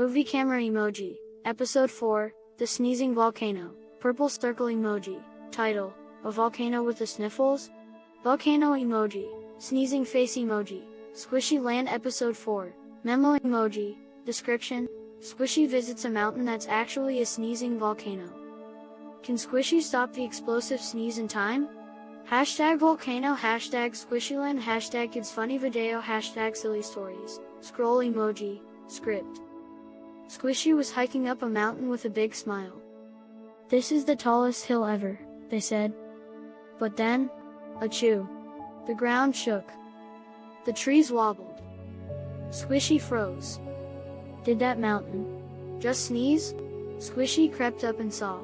Movie camera emoji. Episode 4, The Sneezing Volcano. Purple circle emoji. Title, A Volcano with the Sniffles? Volcano emoji. Sneezing face emoji. SquishyLand Episode 4. Memo emoji. Description, Squishy visits a mountain that's actually a sneezing volcano. Can Squishy stop the explosive sneeze in time? Hashtag Volcano, hashtag SquishyLand, hashtag Kids Funny Video, hashtag Silly Stories. Scroll emoji. Script. Squishy was hiking up a mountain with a big smile. This is the tallest hill ever, they said. But then, achoo. The ground shook. The trees wobbled. Squishy froze. Did that mountain just sneeze? Squishy crept up and saw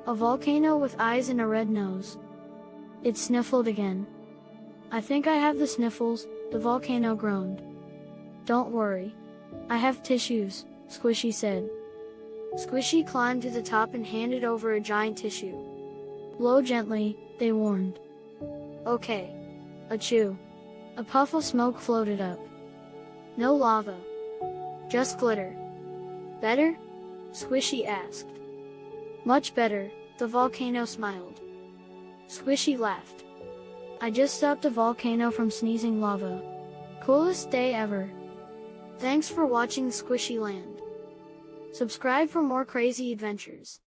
a volcano with eyes and a red nose. It sniffled again. I think I have the sniffles, the volcano groaned. Don't worry. I have tissues, Squishy said. Squishy climbed to the top and handed over a giant tissue. Blow gently, they warned. Okay. Achoo. A puff of smoke floated up. No lava. Just glitter. Better? Squishy asked. Much better, the volcano smiled. Squishy laughed. I just stopped a volcano from sneezing lava. Coolest day ever. Thanks for watching SquishyLand. Subscribe for more crazy adventures.